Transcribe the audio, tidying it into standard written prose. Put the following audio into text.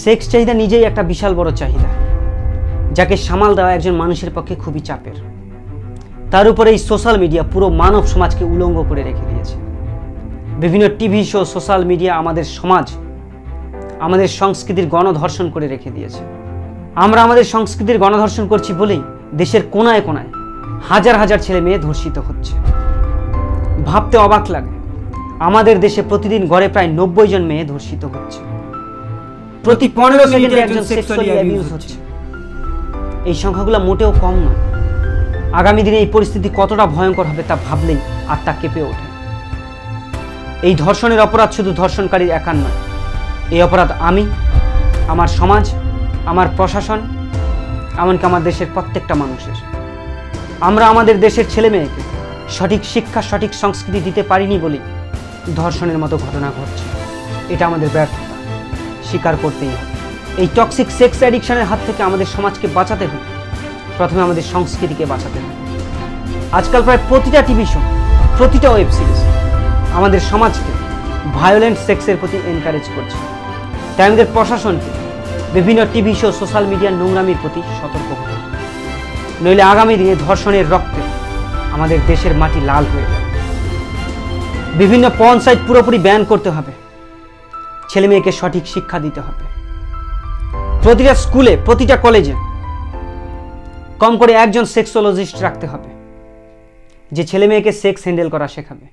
Sex চাহিদা নিজেই একটা বিশাল বড় চাহিদা, যাকে সামাল দেওয়া একজন মানুষের পক্ষে খুবই চাপের। তার উপরে এই সোশ্যাল মিডিয়া পুরো মানব সমাজকে উলঙ্গ করে রেখে দিয়েছে। বিভিন্ন টিভি শো, সোশ্যাল মিডিয়া আমাদের সমাজ, আমাদের সংস্কৃতির গণধর্ষণ করে রেখে দিয়েছে। আমরা আমাদের সংস্কৃতির গণধর্ষণ করছি বলেই দেশের কোনায় কোনায় হাজার হাজার ছেলে মেয়ে ধর্ষিত হচ্ছে। ভাবতে অবাক লাগে, আমাদের দেশে প্রতিদিন গড়ে প্রায় 90 জন মেয়ে ধর্ষিত হচ্ছে। প্রতি 15 সেকেন্ডে একজন সেক্সুয়ালি অ্যাবিউজ হচ্ছে। এই সংখ্যাগুলো মোটেও কম নয়। আগামী দিনে এই পরিস্থিতি কতটা ভয়ঙ্কর হবে তা ভাবলেই আত্মা কেঁপে ওঠে। এই ধর্ষণের অপরাধ শুধু ধর্ষণকারীর একার নয়, এই অপরাধ আমি, আমার সমাজ, আমার প্রশাসন, এমনকি আমার দেশের প্রত্যেকটা মানুষের। আমরা আমাদের দেশের ছেলে মেয়েকে সঠিক শিক্ষা, সঠিক সংস্কৃতি দিতে পারিনি বলেই ধর্ষণের মতো ঘটনা ঘটছে। এটা আমাদের ব্যর্থতা, স্বীকার করতেই হবে। এই টক্সিক সেক্স অ্যাডিকশনের হাত থেকে আমাদের সমাজকে বাঁচাতে হবে, প্রথমে আমাদের সংস্কৃতিকে বাঁচাতে হবে। আজকাল প্রায় প্রতিটা টিভি শো, প্রতিটা ওয়েব সিরিজ আমাদের সমাজকে ভায়োলেন্ট সেক্সের প্রতি এনকারেজ করছে। তাই আমাদের প্রশাসনকে বিভিন্ন টিভি শো, সোশ্যাল মিডিয়ার নোংরামির প্রতি সতর্ক হতে হবে, নইলে আগামী দিনে ধর্ষণের রক্তে আমাদের দেশের মাটি লাল হয়ে যাবে। বিভিন্ন পর্ন সাইট পুরোপুরি ব্যান করতে হবে, ছেলে মেয়েকে সঠিক শিক্ষা দিতে হবে। প্রতিটা স্কুলে, প্রতিটা কলেজে কম করে একজন সেক্সোলজিস্ট রাখতে হবে, যে ছেলে মেয়েকে সেক্স হ্যান্ডেল করা শেখাবে।